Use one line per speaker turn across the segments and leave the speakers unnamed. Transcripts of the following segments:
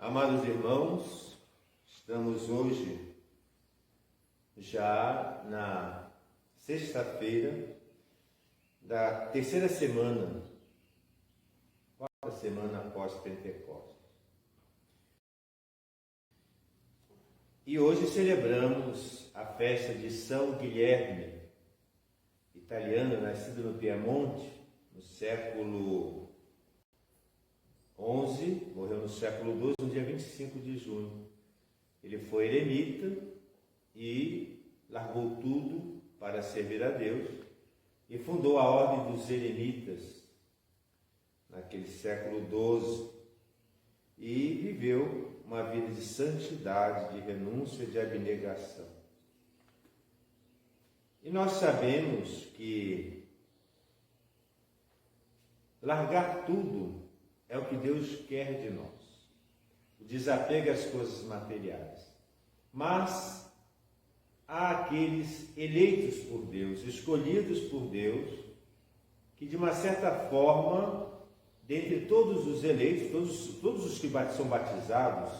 Amados irmãos, estamos hoje já na sexta-feira da terceira semana, quarta semana após Pentecostes. E hoje celebramos a festa de São Guilherme, italiano, nascido no Piemonte, no século XI, morreu no século XII, no dia 25 de junho. Ele foi eremita e largou tudo para servir a Deus e fundou a Ordem dos Eremitas, naquele século XII, e viveu uma vida de santidade, de renúncia, de abnegação. E nós sabemos que largar tudo é o que Deus quer de nós. O desapego às coisas materiais. Mas há aqueles eleitos por Deus, escolhidos por Deus, que de uma certa forma, dentre todos os eleitos, todos os que são batizados,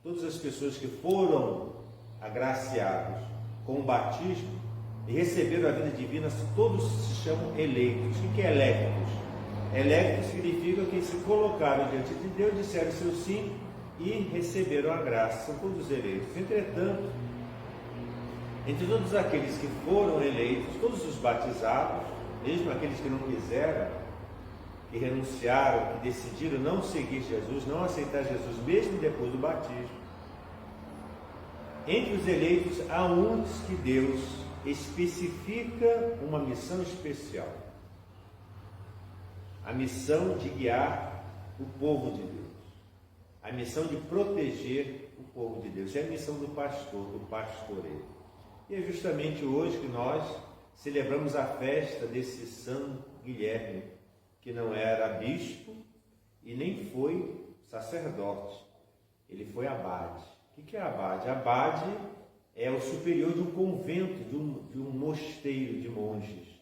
todas as pessoas que foram agraciados com o batismo e receberam a vida divina, todos se chamam eleitos. O que é electos? Electos significa que se colocaram diante de Deus, disseram seu sim e receberam a graça. São todos eleitos. Entretanto, entre todos aqueles que foram eleitos, todos os batizados, mesmo aqueles que não quiseram, que renunciaram, que decidiram não seguir Jesus, não aceitar Jesus, mesmo depois do batismo, entre os eleitos há uns que Deus especifica uma missão especial. A missão de guiar o povo de Deus. A missão de proteger o povo de Deus. É a missão do pastor, do pastoreio. E é justamente hoje que nós celebramos a festa desse São Guilherme, que não era bispo e nem foi sacerdote. Ele foi abade. O que é abade? Abade é o superior de um convento, de um mosteiro de monges.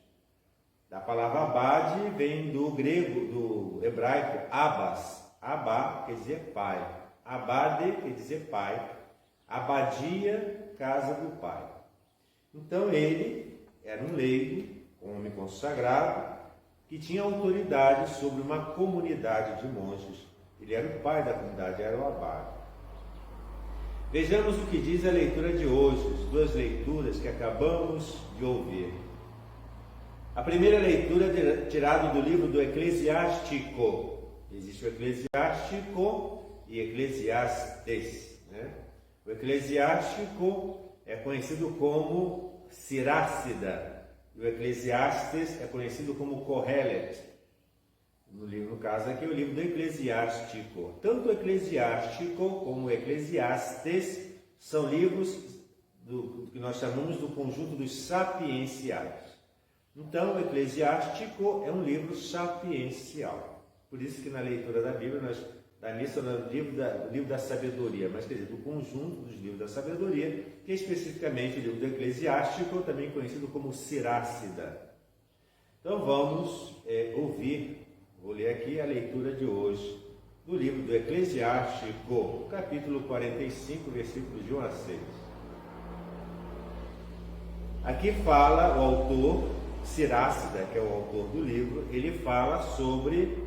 A palavra abade vem do grego, do hebraico, abbas. Abá quer dizer pai. Abade quer dizer pai. Abadia, casa do pai. Então ele era um leigo, um homem consagrado, que tinha autoridade sobre uma comunidade de monges. Ele era o pai da comunidade, era o abade. Vejamos o que diz a leitura de hoje, as duas leituras que acabamos de ouvir. A primeira leitura é tirada do livro do Eclesiástico. Existe o Eclesiástico e Eclesiastes, né? O Eclesiástico é conhecido como Sirácida. E o Eclesiastes é conhecido como Kohelet. No caso aqui é o livro do Eclesiástico. Tanto o Eclesiástico como o Eclesiastes são livros do que nós chamamos do conjunto dos sapienciais. Então, o Eclesiástico é um livro sapiencial. Por isso que na leitura da Bíblia, da missa, no livro da sabedoria, mas quer dizer, do conjunto dos livros da sabedoria, que é especificamente o livro do Eclesiástico, também conhecido como Sirácida. Então vamos ouvir, vou ler aqui a leitura de hoje, do livro do Eclesiástico, capítulo 45, versículos de 1 a 6. Aqui fala o autor, Sirácida, que é o autor do livro, ele fala sobre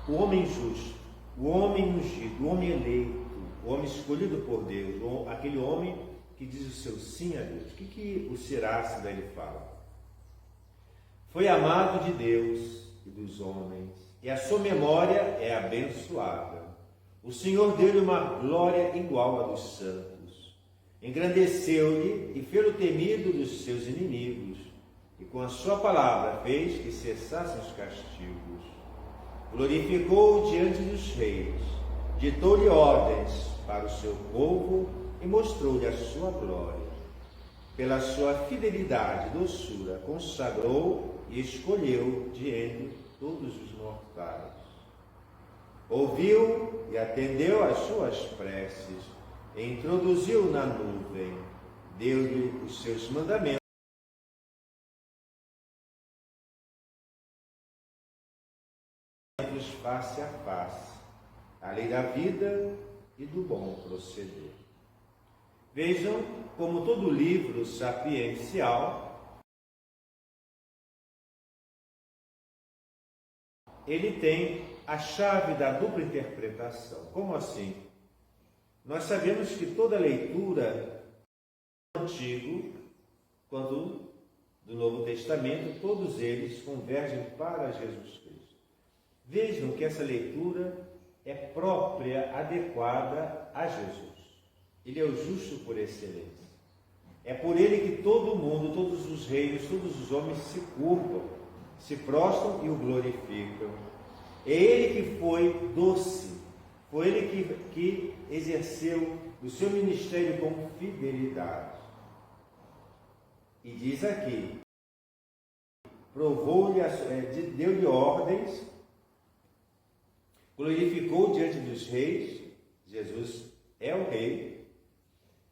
o homem justo, o homem ungido, o homem eleito, o homem escolhido por Deus, aquele homem que diz o seu sim a Deus. O que o Sirácida ele fala? Foi amado de Deus e dos homens, e a sua memória é abençoada. O Senhor deu-lhe uma glória igual à dos santos. Engrandeceu-lhe e fê-lo temido dos seus inimigos, e com a sua palavra fez que cessassem os castigos. Glorificou-o diante dos reis, ditou-lhe ordens para o seu povo e mostrou-lhe a sua glória. Pela sua fidelidade e doçura, consagrou e escolheu de entre todos os mortais. Ouviu e atendeu às suas preces, e introduziu na nuvem, deu-lhe os seus mandamentos face a face, a lei da vida e do bom proceder. Vejam como todo livro sapiencial, ele tem a chave da dupla interpretação. Como assim? Nós sabemos que toda leitura do Antigo quanto do Novo Testamento, todos eles convergem para Jesus Cristo. Vejam que essa leitura é própria, adequada a Jesus. Ele é o justo por excelência. É por ele que todo mundo, todos os reinos, todos os homens se curvam, se prostram e o glorificam. É ele que foi doce, foi ele que exerceu o seu ministério com fidelidade. E diz aqui, deu-lhe ordens, glorificou diante dos reis, Jesus é o rei,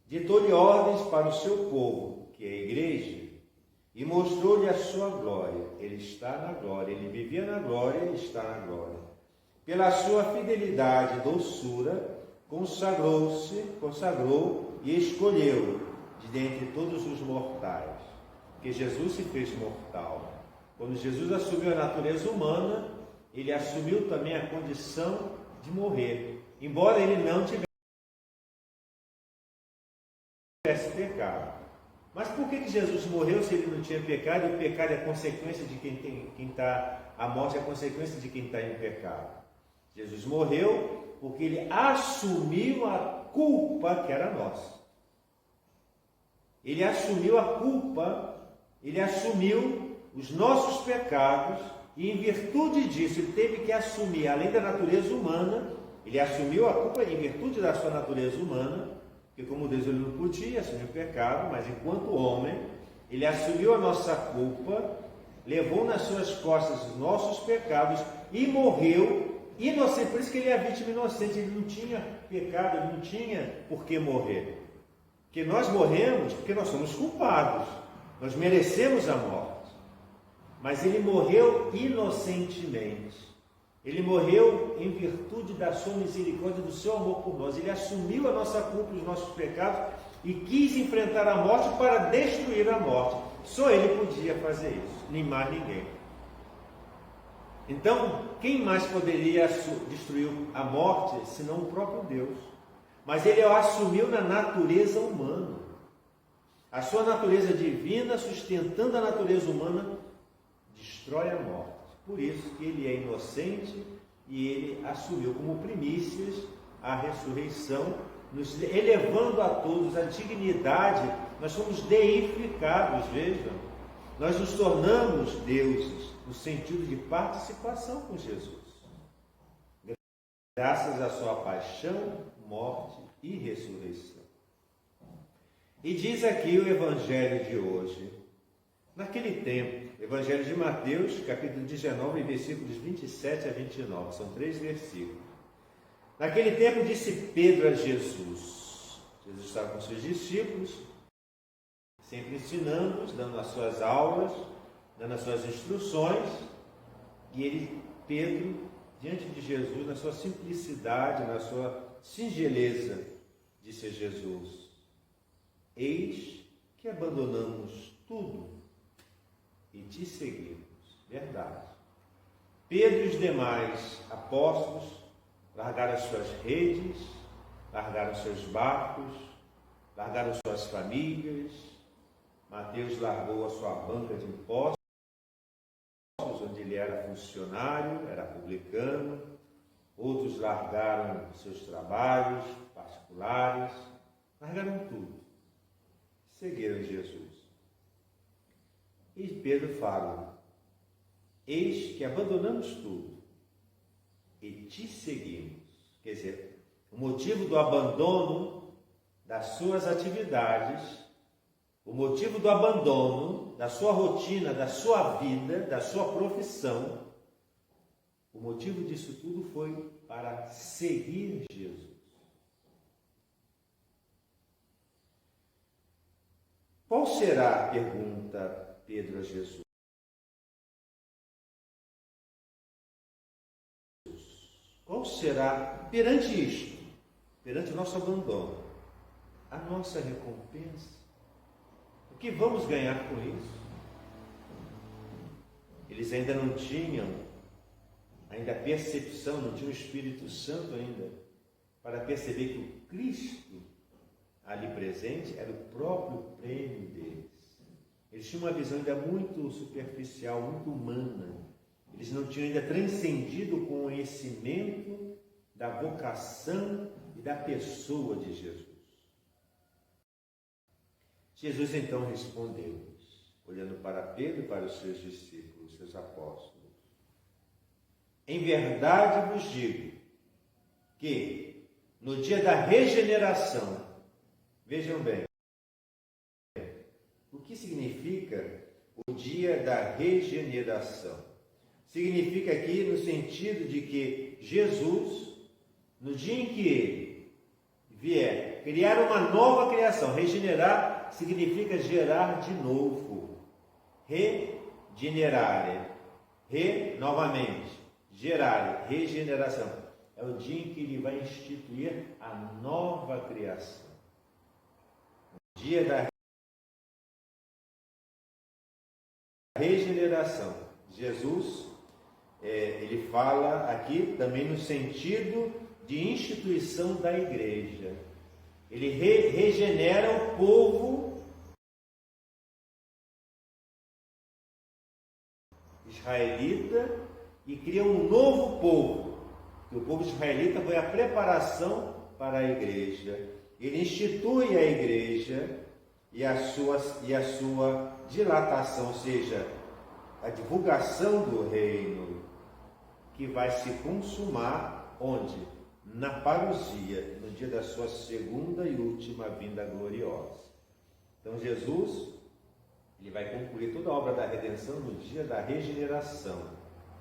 ditou-lhe ordens para o seu povo, que é a igreja, e mostrou-lhe a sua glória. Ele está na glória, ele vivia na glória, ele está na glória. Pela sua fidelidade e doçura, consagrou e escolheu de dentre todos os mortais, porque Jesus se fez mortal. Quando Jesus assumiu a natureza humana, ele assumiu também a condição de morrer, embora ele não tivesse pecado. Mas por que Jesus morreu se ele não tinha pecado? E o pecado é consequência de a morte é consequência de quem está em pecado. Jesus morreu porque ele assumiu a culpa que era nossa. Ele assumiu a culpa, ele assumiu os nossos pecados, e em virtude disso ele teve que assumir, além da natureza humana, ele assumiu a culpa em virtude da sua natureza humana, porque como Deus ele não podia assumir o pecado, mas enquanto homem, ele assumiu a nossa culpa, levou nas suas costas os nossos pecados e morreu inocente. Por isso que ele é a vítima inocente, ele não tinha pecado, ele não tinha por que morrer. Porque nós morremos porque nós somos culpados, nós merecemos a morte. Mas ele morreu inocentemente. Ele morreu em virtude da sua misericórdia, do seu amor por nós. Ele assumiu a nossa culpa, os nossos pecados e quis enfrentar a morte para destruir a morte. Só ele podia fazer isso, nem mais ninguém. Então, quem mais poderia destruir a morte senão o próprio Deus? Mas ele o assumiu na natureza humana. A sua natureza divina, sustentando a natureza humana, destrói a morte. Por isso que ele é inocente e ele assumiu como primícias a ressurreição, nos elevando a todos a dignidade. Nós somos deificados, vejam. Nós nos tornamos deuses no sentido de participação com Jesus. Graças à sua paixão, morte e ressurreição. E diz aqui o Evangelho de hoje. Naquele tempo, Evangelho de Mateus, capítulo 19, versículos 27 a 29, são 3 versículos. Naquele tempo disse Pedro a Jesus. Jesus estava com seus discípulos, sempre ensinando-os, dando as suas aulas, dando as suas instruções, e Pedro, diante de Jesus, na sua simplicidade, na sua singeleza, disse a Jesus: eis que abandonamos tudo e te seguimos. Verdade. Pedro e os demais apóstolos largaram as suas redes, largaram seus barcos, largaram suas famílias. Mateus largou a sua banca de impostos, onde ele era funcionário, era publicano. Outros largaram seus trabalhos particulares, largaram tudo, seguiram Jesus. E Pedro fala: eis que abandonamos tudo e te seguimos. Quer dizer, o motivo do abandono das suas atividades, o motivo do abandono da sua rotina, da sua vida, da sua profissão, o motivo disso tudo foi para seguir Jesus. Qual será, pergunta Pedro a Jesus, qual qual será, perante isto, perante o nosso abandono, a nossa recompensa? O que vamos ganhar com isso? Eles ainda não tinham ainda percepção, não tinham o Espírito Santo ainda, para perceber que o Cristo ali presente era o próprio prêmio deles. Eles tinham uma visão ainda muito superficial, muito humana. Eles não tinham ainda transcendido o conhecimento da vocação e da pessoa de Jesus. Jesus então respondeu-lhes, olhando para Pedro e para os seus discípulos, seus apóstolos: em verdade vos digo que no dia da regeneração, vejam bem, o que significa o dia da regeneração? Significa aqui no sentido de que Jesus, no dia em que ele vier criar uma nova criação, regenerar significa gerar de novo, regenerare, novamente, gerar, regeneração. É o dia em que ele vai instituir a nova criação. O dia da regeneração. Jesus, ele fala aqui também no sentido de instituição da igreja. Ele regenera o povo israelita e cria um novo povo. O povo israelita foi a preparação para a igreja. Ele institui a igreja e a sua dilatação, ou seja, a divulgação do reino, que vai se consumar onde? Na parousia, no dia da sua segunda e última vinda gloriosa. Então Jesus, ele vai concluir toda a obra da redenção no dia da regeneração,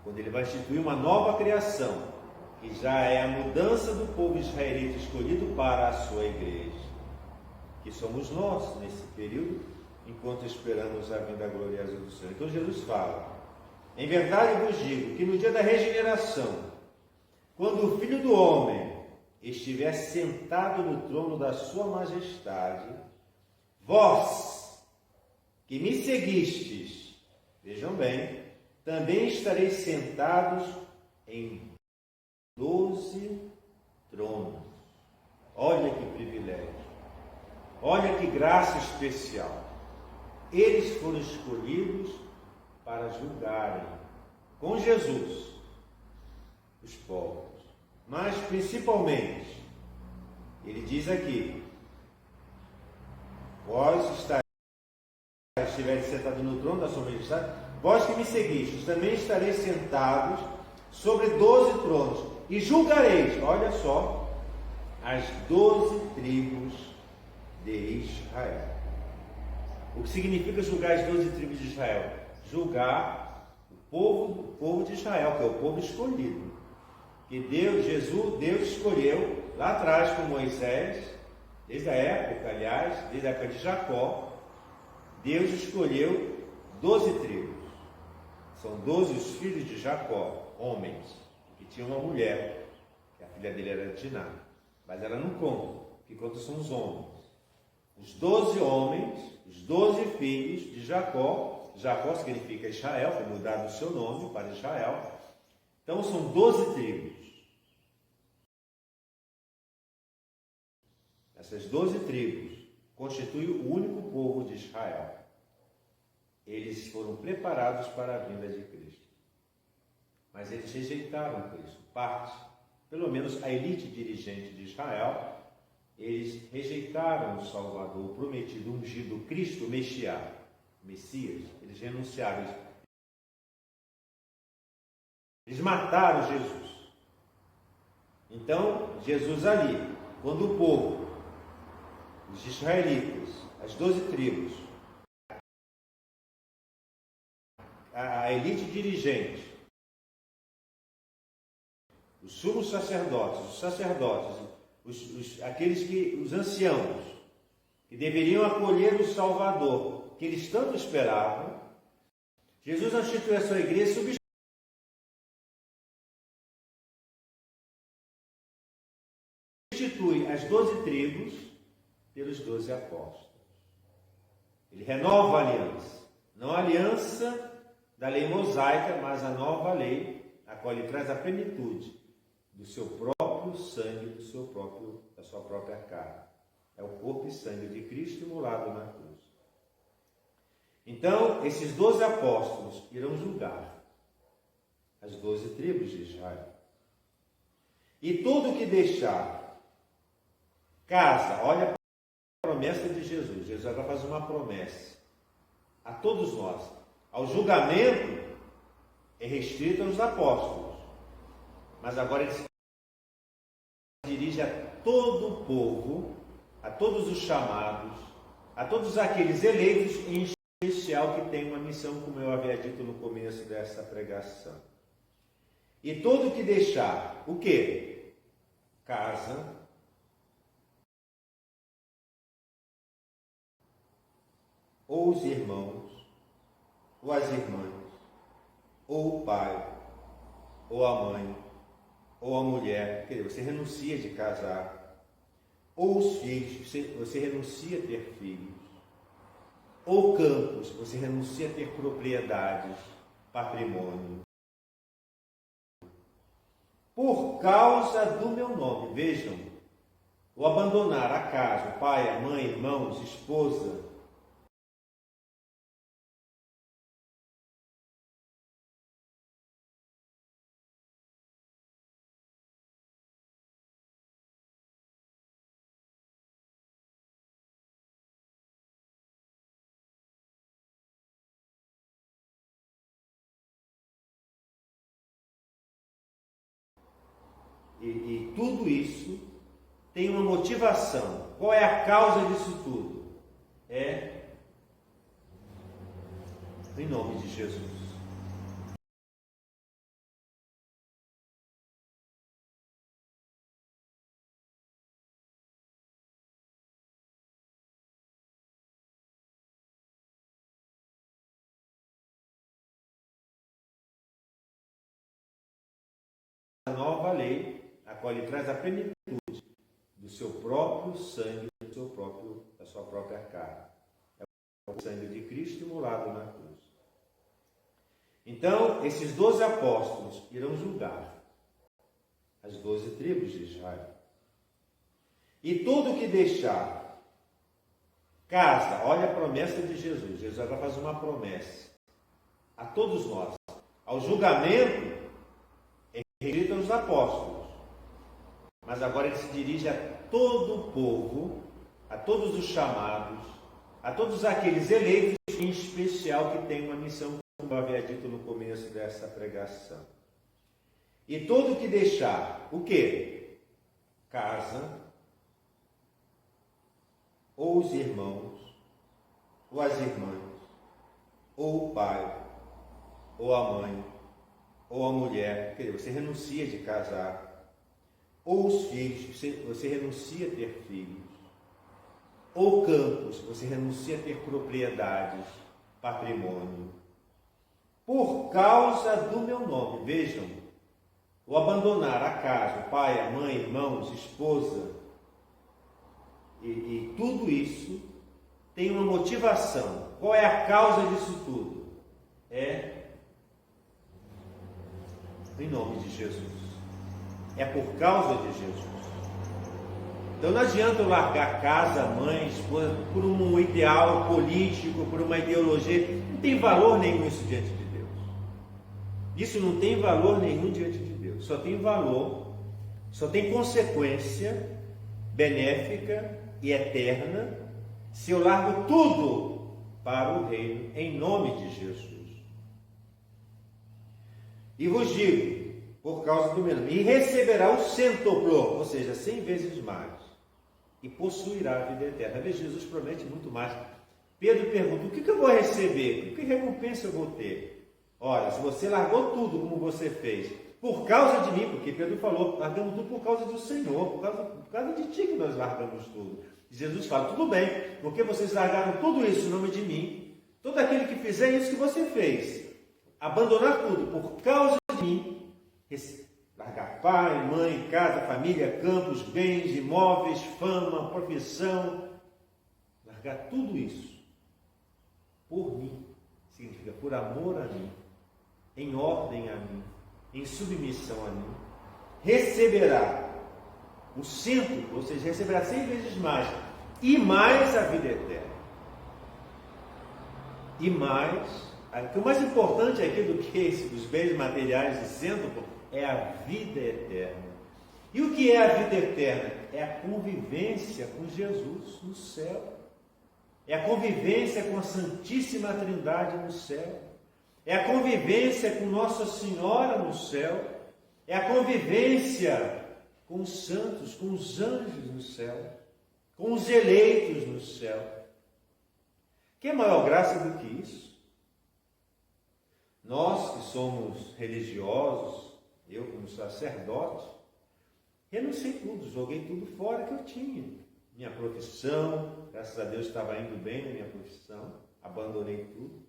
quando ele vai instituir uma nova criação, que já é a mudança do povo israelita escolhido para a sua igreja, que somos nós nesse período, enquanto esperamos a vinda gloriosa do Senhor. Então Jesus fala: em verdade vos digo que no dia da regeneração, quando o Filho do Homem estiver sentado no trono da sua majestade, vós que me seguistes, vejam bem, também estareis sentados em 12 tronos. Olha que privilégio, olha que graça especial. Eles foram escolhidos para julgarem com Jesus os povos, mas principalmente, ele diz aqui: vós estiveres sentados no trono da sua majestade, vós que me seguistes, também estareis sentados sobre 12 tronos, e julgareis, olha só, as 12 tribos de Israel. O que significa julgar as 12 tribos de Israel? Julgar o povo de Israel, que é o povo escolhido, que Deus escolheu lá atrás com Moisés, desde a época, aliás, desde a época de Jacó. Deus escolheu 12 tribos. São 12 os filhos de Jacó, homens, que tinham uma mulher, que a filha dele era Diná, mas ela não conta, o que conta são os homens. Os 12 homens, os 12 filhos de Jacó. Jacó significa Israel, foi mudado o seu nome para Israel. Então são 12 tribos. Essas 12 tribos constituem o único povo de Israel. Eles foram preparados para a vinda de Cristo. Mas eles rejeitaram Cristo. Parte, pelo menos a elite dirigente de Israel, eles rejeitaram o Salvador, o prometido, ungido, Cristo, o Messias. Eles renunciaram. Eles mataram Jesus. Então, Jesus ali, quando o povo, os israelitas, as 12 tribos, a elite dirigente, os sumos sacerdotes, os anciãos, que deveriam acolher o Salvador, que eles tanto esperavam, Jesus instituiu a sua igreja as 12 tribos pelos 12 apóstolos. Ele renova a aliança. Não a aliança da lei mosaica, mas a nova lei, a qual ele traz a plenitude do seu próprio sangue, da sua própria carne. É o corpo e sangue de Cristo imolado na cruz. Então, esses 12 apóstolos irão julgar as 12 tribos de Israel. E tudo que deixar casa, olha a promessa de Jesus. Jesus agora faz uma promessa a todos nós. Ao julgamento é restrito aos apóstolos, mas agora ele se dirige a todo o povo, a todos os chamados, a todos aqueles eleitos, em especial que têm uma missão, como eu havia dito no começo dessa pregação. E todo que deixar, o quê? Casa, ou os irmãos, ou as irmãs, ou o pai, ou a mãe, ou a mulher, quer dizer, você renuncia de casar, ou os filhos, você renuncia a ter filhos, ou campos, você renuncia a ter propriedades, patrimônio, por causa do meu nome. Vejam, o abandonar a casa, o pai, a mãe, irmãos, esposa, e tudo isso tem uma motivação. Qual é a causa disso tudo? É em nome de Jesus. A nova lei, a qual ele traz a plenitude do seu próprio sangue, da sua própria carne. É o sangue de Cristo imolado na cruz. Então, esses 12 apóstolos irão julgar as 12 tribos de Israel. E tudo que deixar casa, olha a promessa de Jesus. Jesus agora faz uma promessa a todos nós. Ao julgamento é restrito aos apóstolos, mas agora ele se dirige a todo o povo, a todos os chamados, a todos aqueles eleitos, em especial que têm uma missão, como eu havia dito no começo dessa pregação. E todo que deixar, o quê? Casa, ou os irmãos, ou as irmãs, ou o pai, ou a mãe, ou a mulher, quer dizer, você renuncia de casar, ou os filhos, você renuncia a ter filhos, ou campos, você renuncia a ter propriedades, patrimônio, por causa do meu nome. Vejam, o abandonar a casa, o pai, a mãe, irmãos, esposa, e tudo isso tem uma motivação. Qual é a causa disso tudo? É em nome de Jesus. É por causa de Jesus. Então não adianta eu largar casa, mãe, esposa, por um ideal político, por uma ideologia. Não tem valor nenhum isso diante de Deus. Isso não tem valor nenhum diante de Deus. Só tem valor, só tem consequência benéfica e eterna se eu largo tudo para o reino, em nome de Jesus. E vos digo, por causa do meu nome, e receberá o cêntuplo, ou seja, 100 vezes mais, e possuirá a vida eterna. Veja, Jesus promete muito mais. Pedro pergunta, o que eu vou receber? Que recompensa eu vou ter? Olha, se você largou tudo como você fez, por causa de mim, porque Pedro falou, largamos tudo por causa do Senhor, por causa de ti que nós largamos tudo. E Jesus fala, tudo bem, porque vocês largaram tudo isso em nome de mim, todo aquele que fizer isso que você fez, abandonar tudo por causa de mim, largar pai, mãe, casa, família, campos, bens, imóveis, fama, profissão, largar tudo isso por mim, significa por amor a mim, em ordem a mim, em submissão a mim, receberá o cento, ou seja, receberá 100 vezes mais, e mais a vida eterna. E mais, o mais importante aqui do que os bens materiais de cento é a vida eterna. E o que é a vida eterna? É a convivência com Jesus no céu. É a convivência com a Santíssima Trindade no céu. É a convivência com Nossa Senhora no céu. É a convivência com os santos, com os anjos no céu, com os eleitos no céu. Que maior graça do que isso? Nós que somos religiosos, eu como sacerdote, renunciei tudo, joguei tudo fora que eu tinha. Minha profissão, graças a Deus estava indo bem na minha profissão, abandonei tudo.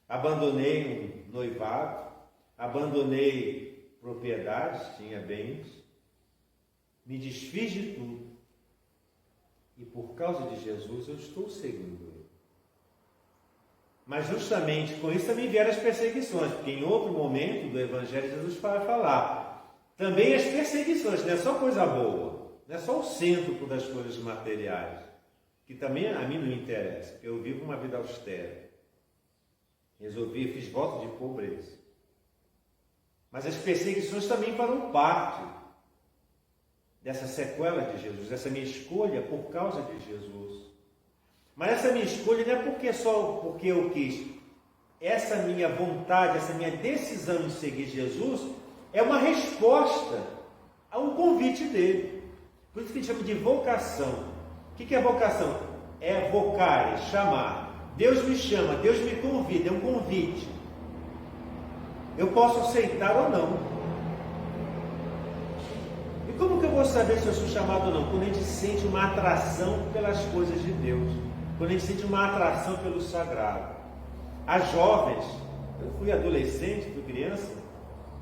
Abandonei um noivado, abandonei propriedades, tinha bens, me desfiz de tudo. E por causa de Jesus eu estou seguindo Ele. Mas justamente com isso também vieram as perseguições, porque em outro momento do Evangelho Jesus vai falar. Também as perseguições, não é só coisa boa, não é só o centro das coisas materiais, que também a mim não me interessa, porque eu vivo uma vida austera. Fiz voto de pobreza. Mas as perseguições também farão parte dessa sequela de Jesus, dessa minha escolha por causa de Jesus. Mas essa minha escolha não é só porque eu quis. Essa minha vontade, essa minha decisão em seguir Jesus é uma resposta a um convite dele. Por isso que a gente chama de vocação. O que é vocação? É vocar, é chamar. Deus me chama, Deus me convida, é um convite. Eu posso aceitar ou não. E como que eu vou saber se eu sou chamado ou não? Quando a gente sente uma atração pelas coisas de Deus. Quando a gente sente uma atração pelo sagrado. As jovens, eu fui adolescente, fui criança,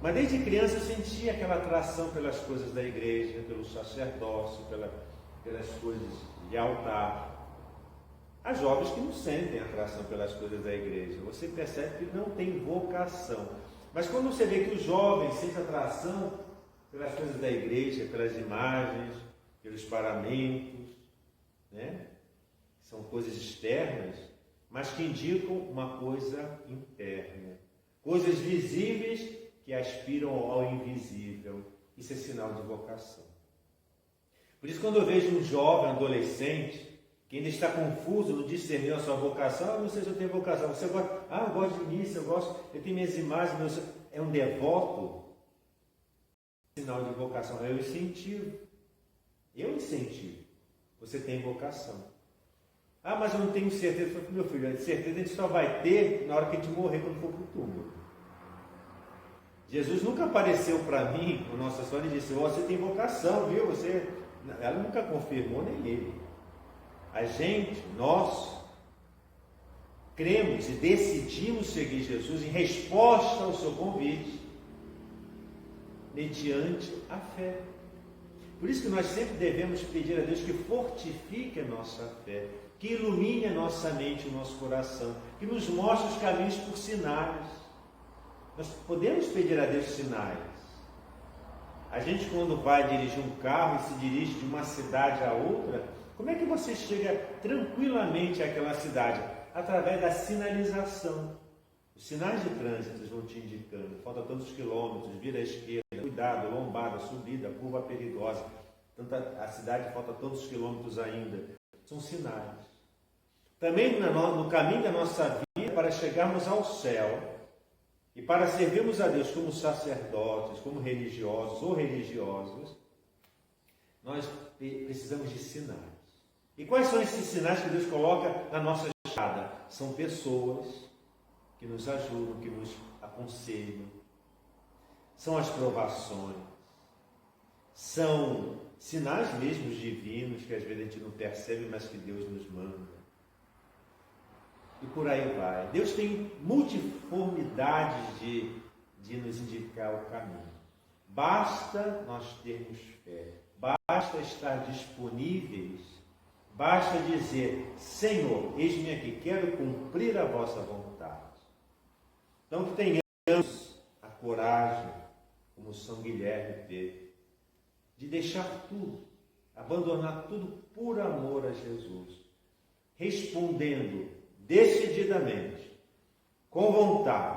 mas desde criança eu sentia aquela atração pelas coisas da igreja, pelo sacerdócio, pelas coisas de altar. Há jovens que não sentem atração pelas coisas da igreja. Você percebe que não tem vocação. Mas quando você vê que os jovens sentem atração pelas coisas da igreja, pelas imagens, pelos paramentos, né? São coisas externas, mas que indicam uma coisa interna. Coisas visíveis que aspiram ao invisível. Isso é sinal de vocação. Por isso, quando eu vejo um jovem, adolescente, que ainda está confuso no discernir a sua vocação, não sei se eu tenho vocação, você gosta, eu gosto de missa, eu tenho minhas imagens, é um devoto, sinal de vocação, eu incentivo, você tem vocação. Mas eu não tenho certeza, meu filho, certeza a gente só vai ter na hora que a gente morrer, quando for para o túmulo. Jesus nunca apareceu para mim, com Nossa Senhora, e disse, você tem vocação, viu? Ela nunca confirmou, nem ele. Nós cremos e decidimos seguir Jesus em resposta ao seu convite, mediante a fé. Por isso que nós sempre devemos pedir a Deus que fortifique a nossa fé, que ilumine a nossa mente e o nosso coração, que nos mostre os caminhos por sinais. Nós podemos pedir a Deus sinais. A gente, quando vai dirigir um carro e se dirige de uma cidade a outra, como é que você chega tranquilamente àquela cidade? Através da sinalização. Os sinais de trânsito vão te indicando. Falta tantos quilômetros, vira à esquerda, cuidado, lombada, subida, curva perigosa. A cidade falta tantos quilômetros ainda. São sinais. Também no caminho da nossa vida, para chegarmos ao céu e para servirmos a Deus como sacerdotes, como religiosos ou religiosas, nós precisamos de sinais. E quais são esses sinais que Deus coloca na nossa estrada? São pessoas que nos ajudam, que nos aconselham. São as provações. São sinais mesmo divinos que às vezes a gente não percebe, mas que Deus nos manda. E por aí vai. Deus tem multiformidades de nos indicar o caminho. Basta nós termos fé, basta estar disponíveis, basta dizer: Senhor, eis-me aqui, quero cumprir a vossa vontade. Então que tenhamos a coragem, como São Guilherme teve, de deixar tudo, abandonar tudo por amor a Jesus, respondendo decididamente, com vontade,